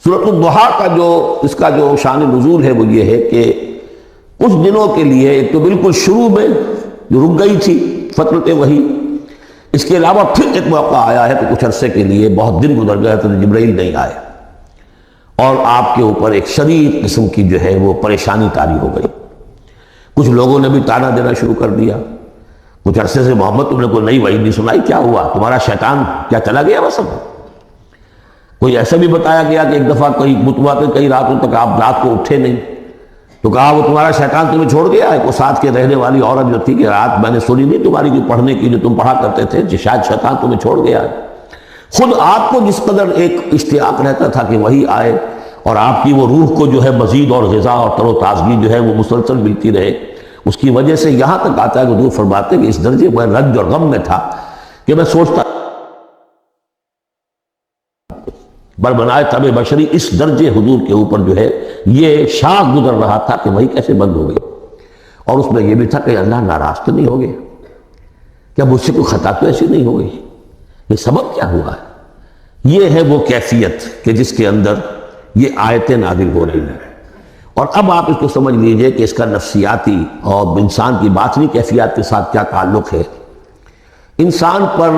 سورۃ الضحیٰ کا اس کا جو شان نزول ہے وہ یہ ہے کہ کچھ دنوں کے لیے ایک تو بالکل شروع میں جو رک گئی تھی فترت وحی، اس کے علاوہ پھر ایک موقع آیا ہے کہ کچھ عرصے کے لیے بہت دن گزر گئے تو جبرائیل نہیں آئے، اور آپ کے اوپر ایک شدید قسم کی جو ہے وہ پریشانی طاری ہو گئی۔ کچھ لوگوں نے بھی تانا دینا شروع کر دیا، کچھ عرصے سے محمد تم نے کوئی نئی وحی نہیں سنائی، کیا ہوا تمہارا شیطان کیا چلا گیا بس؟ کوئی ایسا بھی بتایا گیا کہ ایک دفعہ کئی متوا کے کئی راتوں تک آپ رات کو اٹھے نہیں، تو کہا وہ تمہارا شیطان تمہیں چھوڑ گیا ہے۔ وہ ساتھ کے رہنے والی عورت جو تھی کہ رات میں نے سنی نہیں تمہاری جو پڑھنے کی جو تم پڑھا کرتے تھے کہ شاید شیطان تمہیں چھوڑ گیا ہے۔ خود آپ کو جس قدر ایک اشتیاق رہتا تھا کہ وہی آئے اور آپ کی وہ روح کو جو ہے مزید اور غذا اور تر و تازگی جو ہے وہ مسلسل ملتی رہے، اس کی وجہ سے یہاں تک آتا ہے کہ حضور فرماتے کہ اس درجے میں رنج اور غم میں تھا کہ میں سوچتا بر بنائے طبع بشری، اس درجے حضور کے اوپر جو ہے یہ شاخ گزر رہا تھا کہ وہی کیسے بند ہو گئی، اور اس میں یہ بھی تھا کہ اللہ ناراض تو نہیں ہو گیا، کیا مجھ سے کوئی خطا تو ایسی نہیں ہو گئی، یہ سبب کیا ہوا ہے؟ یہ ہے وہ کیفیت کہ جس کے اندر یہ آیتیں نازل ہو رہی ہیں۔ اور اب آپ اس کو سمجھ لیجئے کہ اس کا نفسیاتی اور انسان کی باطنی کیفیات کے ساتھ کیا تعلق ہے۔ انسان پر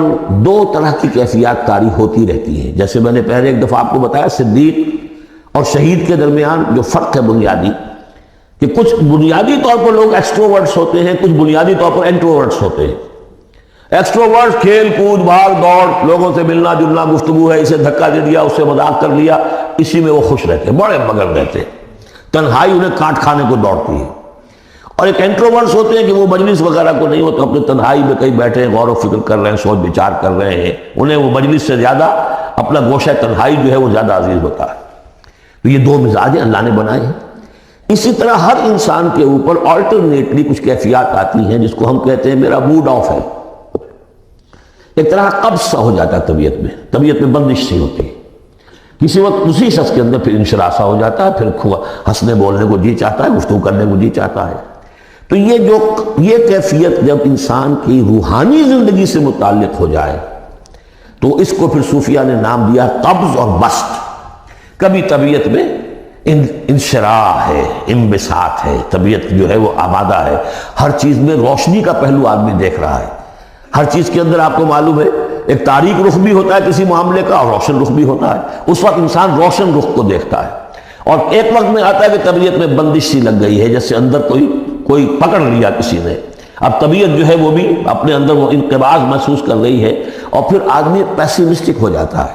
دو طرح کی کیفیات طاری ہوتی رہتی ہیں، جیسے میں نے پہلے ایک دفعہ آپ کو بتایا صدیق اور شہید کے درمیان جو فرق ہے بنیادی، کہ کچھ بنیادی طور پر لوگ ایکسٹروورٹس ہوتے ہیں، کچھ بنیادی طور پر انٹروورٹس ہوتے ہیں۔ ایکسٹروورٹس کھیل کود بھاگ دوڑ، لوگوں سے ملنا جلنا، گفتگو ہے، اسے دھکا دے دیا، اس سے مذاق کر لیا، اسی میں وہ خوش رہتے ہیں، بڑے مگن رہتے ہیں، تنہائی انہیں کاٹ کھانے کو دوڑتی ہے۔ اور ایک انٹروورٹس ہوتے ہیں کہ وہ مجلس وغیرہ کو نہیں ہوتا، اپنے تنہائی میں کہیں بیٹھے ہیں، غور و فکر کر رہے ہیں، سوچ بچار کر رہے ہیں، انہیں وہ مجلس سے زیادہ اپنا گوشہ تنہائی جو ہے وہ زیادہ عزیز ہوتا ہے۔ تو یہ دو مزاج اللہ نے بنائے ہیں۔ اسی طرح ہر انسان کے اوپر آلٹرنیٹلی کچھ کیفیات آتی ہیں جس کو ہم کہتے ہیں میرا موڈ آف ہے، ایک طرح قبض سا ہو جاتا ہے طبیعت میں بندش سی ہوتی ہے، کسی وقت اسی شخص کے اندر پھر انشراح سا ہو جاتا ہے، پھر ہنسنے بولنے کو جی چاہتا ہے، گفتگو کرنے کو جی چاہتا ہے۔ تو یہ کیفیت جب انسان کی روحانی زندگی سے متعلق ہو جائے تو اس کو پھر صوفیہ نے نام دیا قبض اور بسط۔ کبھی طبیعت میں انشراح ہے، انبساط ہے، طبیعت جو ہے وہ آبادہ ہے، ہر چیز میں روشنی کا پہلو آدمی دیکھ رہا ہے، ہر چیز کے اندر آپ کو معلوم ہے ایک تاریک رخ بھی ہوتا ہے کسی معاملے کا اور روشن رخ بھی ہوتا ہے، اس وقت انسان روشن رخ کو دیکھتا ہے۔ اور ایک وقت میں آتا ہے کہ طبیعت میں بندش سی لگ گئی ہے، جیسے اندر کوئی پکڑ لیا کسی نے، اب طبیعت جو ہے وہ بھی اپنے اندر وہ انقباض محسوس کر رہی ہے، اور پھر آدمی پیسیمسٹک ہو جاتا ہے،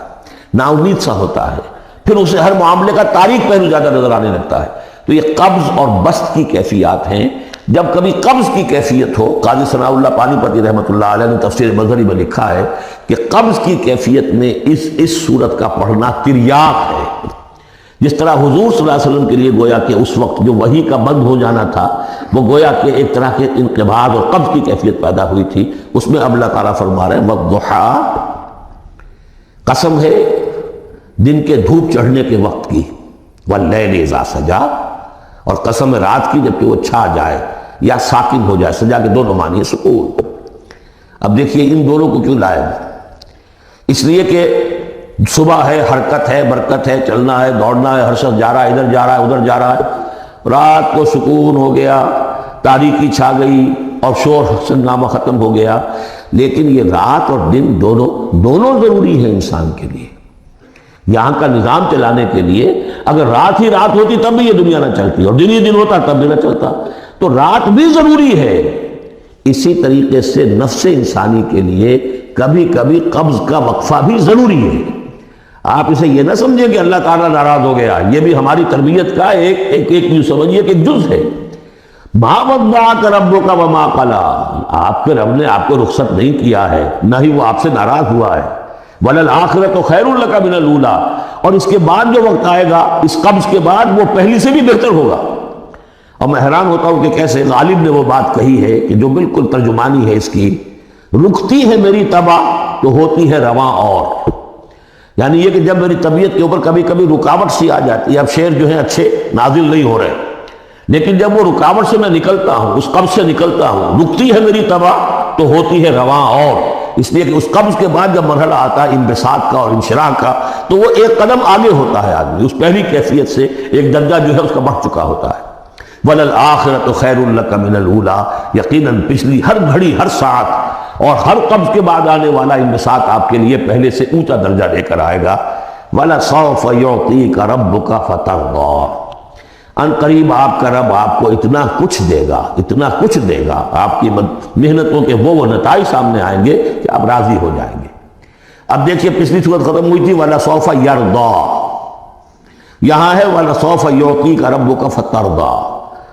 نا امید سا ہوتا ہے، پھر اسے ہر معاملے کا تاریک پہلو زیادہ نظر آنے لگتا ہے۔ تو یہ قبض اور بسط کی کیفیات ہیں۔ جب کبھی قبض کی کیفیت ہو، قاضی ثناء اللہ پانی پتی رحمۃ اللہ علیہ نے تفسیر مظہری میں لکھا ہے کہ قبض کی کیفیت میں اس صورت کا پڑھنا تریاق ہے، جس طرح حضور صلی اللہ علیہ وسلم کے لیے گویا کہ اس وقت جو وحی کا بند ہو جانا تھا وہ گویا کہ ایک طرح کے انقباض اور قبض کی کیفیت پیدا ہوئی تھی، اس میں اب اللہ تعالیٰ فرما رہے ہیں والضحیٰ، قسم ہے دن کے دھوپ چڑھنے کے وقت کی، واللیل اذا سجا، اور قسم ہے رات کی جبکہ وہ چھا جائے یا ساکن ہو جائے، سجا کے دونوں معنی ہے سکون۔ اب دیکھیے ان دونوں کو کیوں لائے، اس لیے کہ صبح ہے، حرکت ہے، برکت ہے، چلنا ہے، دوڑنا ہے، ہر شخص جا رہا ہے، ادھر جا رہا ہے، ادھر جا رہا ہے، رات کو سکون ہو گیا، تاریکی چھا گئی اور شور ہنگامہ ختم ہو گیا۔ لیکن یہ رات اور دن دونوں ضروری ہیں انسان کے لیے، یہاں کا نظام چلانے کے لیے۔ اگر رات ہی رات ہوتی تب بھی یہ دنیا نہ چلتی، اور دن ہی دن ہوتا تب بھی نہ چلتا، تو رات بھی ضروری ہے۔ اسی طریقے سے نفس انسانی کے لیے کبھی کبھی قبض کا وقفہ بھی ضروری ہے۔ آپ اسے یہ نہ سمجھیں کہ اللہ تعالیٰ ناراض ہو گیا، یہ بھی ہماری تربیت کا ایک یوں سمجھیے کہ ایک جز ہے۔ ما ودعک ربک وما قلی، آپ کے رب نے آپ کو رخصت نہیں کیا ہے، نہ ہی وہ آپ سے ناراض ہوا ہے۔ وَلَلْآخِرَةُ خَيْرٌ لَكَ مِنَ الْأُولَىٰ، اور اس کے بعد جو وقت آئے گا اس قبض کے بعد وہ پہلی سے بھی بہتر ہوگا۔ اور میں حیران ہوتا ہوں کہ کیسے غالب نے وہ بات کہی ہے کہ جو بالکل ترجمانی ہے اس کی، رکتی ہے میری طبع تو ہوتی ہے رواں اور، یعنی یہ کہ جب میری طبیعت کے اوپر کبھی کبھی رکاوٹ سی آ جاتی ہے، اب شعر جو ہیں اچھے نازل نہیں ہو رہے، لیکن جب وہ رکاوٹ سے میں نکلتا ہوں، اس قبض سے نکلتا ہوں، رکتی ہے میری طبع تو ہوتی ہے رواں اور، اس لیے کہ اس قبض کے بعد جب مرحلہ آتا ہے انبساط کا اور انشراح کا تو وہ ایک قدم آگے ہوتا ہے آدمی، اس پہلی کیفیت سے ایک درجہ جو ہے اس کا بڑھ چکا ہوتا ہے۔ وَلَلْآخِرَةُ خَيْرٌ لَكَ مِنَ الْأُولَىٰ، یقیناً پچھلی ہر گھڑی، ہر ساعت اور ہر قبض کے بعد آنے والا انبساط آپ کے لیے پہلے سے اونچا درجہ لے کر آئے گا۔ وَلَسَوْفَ يُعْطِيكَ رَبُّكَ فَتَرْضَىٰ، ان قریب آپ کا رب آپ کو اتنا کچھ دے گا، اتنا کچھ دے گا، آپ کی محنتوں کے وہ نتائج سامنے آئیں گے کہ آپ راضی ہو جائیں گے۔ اب دیکھیے پچھلی صورت ختم ہوئی تھی وَلَسَوْفَ يَرْضَىٰ، یہاں ہے وَلَسَوْفَ يُعْطِيكَ رَبُّكَ فَتَرْضَىٰ،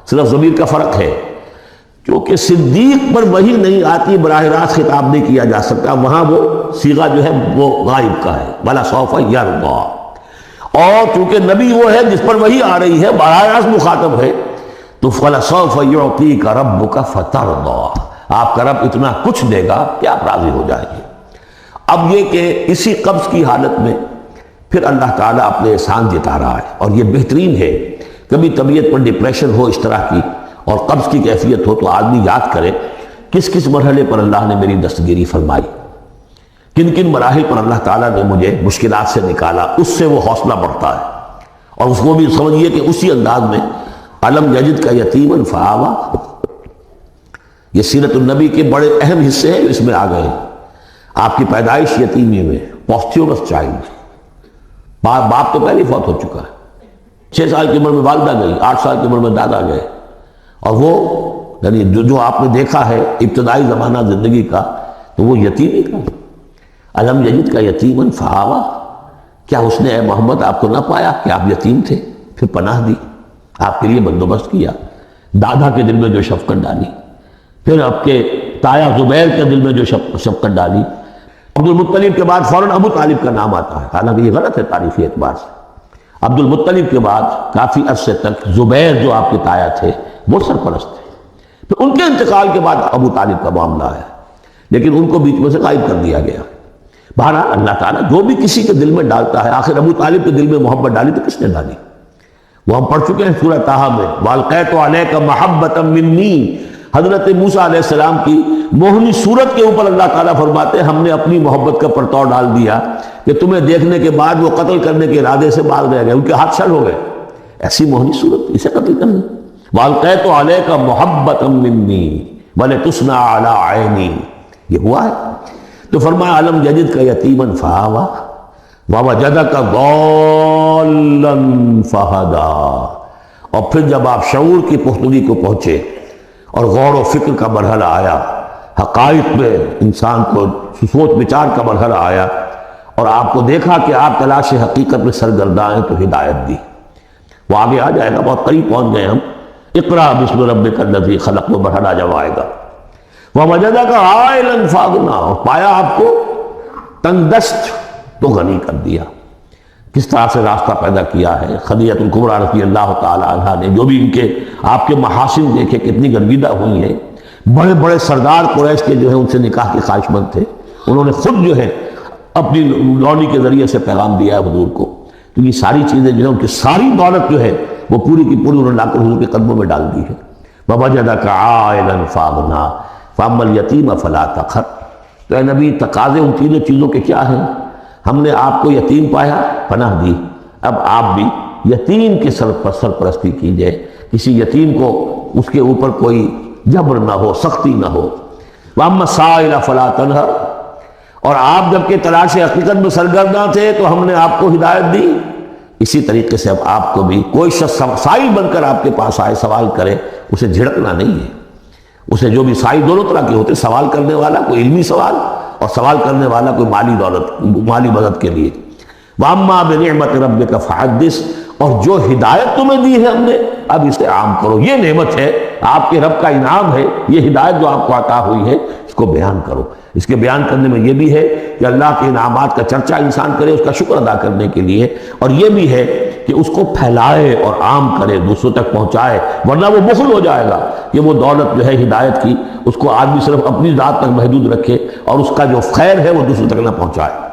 صرف ضمیر کا فرق ہے، کیونکہ صدیق پر وحی نہیں آتی براہ راست خطاب نہیں کیا جا سکتا، وہاں وہ صیغہ جو ہے وہ غائب کا ہے، وَلَسَوْفَ يَرْضَىٰ، اور چونکہ نبی وہ ہے جس پر وحی آ رہی ہے، براہ راست مخاطب ہے، تو وَلَسَوْفَ يُعْطِيكَ رَبُّكَ فَتَرْضَىٰ، آپ کا رب اتنا کچھ دے گا کہ آپ راضی ہو جائیں گے۔ اب یہ کہ اسی قبض کی حالت میں پھر اللہ تعالیٰ اپنے احسان جتا رہا ہے، اور یہ بہترین ہے۔ کبھی طبیعت پر ڈپریشن ہو اس طرح کی اور قبض کی کیفیت ہو تو آدمی یاد کرے کس کس مرحلے پر اللہ نے میری دستگیری فرمائی، کن کن مراحل پر اللہ تعالیٰ نے مجھے مشکلات سے نکالا، اس سے وہ حوصلہ بڑھتا ہے۔ اور اس کو بھی سمجھیے کہ اسی انداز میں علم یجد کا یتیماً فآویٰ، یہ سیرت النبی کے بڑے اہم حصے ہیں اس میں آ گئے۔ آپ کی پیدائش یتیمی میں، پوسٹیورس چائلڈ، باپ تو پہلے فوت ہو چکا ہے، 6 سال کی عمر میں والدہ گئی، 8 سال کی عمر میں دادا گئے، اور وہ یعنی جو آپ نے دیکھا ہے ابتدائی زمانہ زندگی کا تو وہ یتیمی کا۔ علم یجد کا یتیماً فآویٰ، کیا اس نے اے محمد آپ کو نہ پایا کہ آپ یتیم تھے، پھر پناہ دی، آپ کے لیے بندوبست کیا، دادا کے دل میں جو شفقت ڈالی، پھر آپ کے تایا زبیر کے دل میں جو شفقت ڈالی۔ عبد المطلب کے بعد فوراً ابو طالب کا نام آتا ہے، حالانکہ یہ غلط ہے تاریخی اعتبار سے۔ عبد المطلب کے بعد کافی عرصے تک زبیر جو آپ کے تایا تھے وہ سرپرست تھے، پھر ان کے انتقال کے بعد ابو طالب کا معاملہ آیا، لیکن ان کو بیچ میں سے غائب کر دیا گیا۔ بہرحال اللہ تعالیٰ جو بھی کسی کے دل میں ڈالتا ہے، آخر ابو طالب کے دل میں محبت ڈالی تو کس نے ڈالی؟ وہ ہم پڑھ چکے ہیں سورہ طٰہٰ میں، وَأَلْقَيْتُ عَلَيْكَ مَحَبَّةً مِّنِّي، حضرت موسیٰ علیہ السلام کی موہنی صورت کے اوپر اللہ تعالیٰ فرماتے ہیں ہم نے اپنی محبت کا پرتو ڈال دیا کہ تمہیں دیکھنے کے بعد وہ قتل کرنے کے ارادے سے باز رہ گئے، ان کے ہاتھ چھل ہو گئے، ایسی موہنی صورت، اسے قتل کرنا۔ وَأَلْقَيْتُ عَلَيْكَ مَحَبَّةً مِّنِّي وَلِتُصْنَعَ عَلَىٰ عَيْنِي، یہ ہوا ہے۔ تو فرمایا علم یجد کا یتیماً فآویٰ ووجدک ضالاً فہدیٰ، اور پھر جب آپ شعور کی پختگی کو پہنچے اور غور و فکر کا مرحلہ آیا، حقائق میں انسان کو سوچ بچار کا مرحلہ آیا، اور آپ کو دیکھا کہ آپ تلاش حقیقت میں سرگرداں ہیں، تو ہدایت دی۔ وہ آگے آ جائے گا، بہت قریب پہنچ گئے ہم، اقرأ بسم ربک الذی خلق، وہ مرحلہ جب آئے گا۔ وَوَجَدَكَ عَائِلًا فَأَغْنَىٰ، اور پایا آپ کو تنگ دست تو غنی کر دیا۔ کس طرح سے راستہ پیدا کیا ہے۔ خدیجہ الکبریٰ رضی اللہ تعالی عنہا نے جو بھی ان کے آپ کے محاسن دیکھے کتنی گرویدہ ہوئی ہیں، بڑے بڑے سردار قریش کے جو ہے ان سے نکاح کے خواہش مند تھے، انہوں نے خود جو ہے اپنی لونی کے ذریعے سے پیغام دیا ہے حضور کو، تو یہ ساری چیزیں جو ہے ان کی ساری دولت جو ہے وہ پوری کی پوری انہوں نے لا کر حضور کے قدموں میں ڈال دی ہے۔ وَوَجَدَكَ عَائِلًا فَأَغْنَىٰ فَأَمَّا الْيَتِيمَ فَلَا تَقْهَرْ، تو اے نبی تقاضے ان تینوں چیزوں کے کیا ہیں؟ ہم نے آپ کو یتیم پایا، پناہ دی، اب آپ بھی یتیم کی سرپرستی کیجئے، کسی یتیم کو اس کے اوپر کوئی جبر نہ ہو، سختی نہ ہو۔ وَأَمَّا السَّائِلَ فَلَا تَنْهَرْ، اور آپ جب کہ تلاش حقیقت میں سرگرداں تھے تو ہم نے آپ کو ہدایت دی، اسی طریقے سے اب آپ کو بھی کوئی شخص سائل بن کر آپ کے پاس آئے، سوال کرے، اسے جھڑکنا نہیں ہے۔ اسے جو بھی سائل دونوں طرح کے ہوتے، سوال کرنے والا کوئی علمی سوال اور سوال کرنے والا کوئی مالی دولت، مالی مدد کے لیے۔ وَأَمَّا بِنِعْمَةِ رَبِّكَ فَحَدِّثْ، اور جو ہدایت تمہیں دی ہے ہم نے اب اسے عام کرو، یہ نعمت ہے، آپ کے رب کا انعام ہے، یہ ہدایت جو آپ کو عطا ہوئی ہے اس کو بیان کرو۔ اس کے بیان کرنے میں یہ بھی ہے کہ اللہ کے انعامات کا چرچا انسان کرے اس کا شکر ادا کرنے کے لیے، اور یہ بھی ہے کہ اس کو پھیلائے اور عام کرے، دوسروں تک پہنچائے، ورنہ وہ بخل ہو جائے گا کہ وہ دولت جو ہے ہدایت کی اس کو آدمی صرف اپنی ذات تک محدود رکھے اور اس کا جو خیر ہے وہ دوسروں تک نہ پہنچائے۔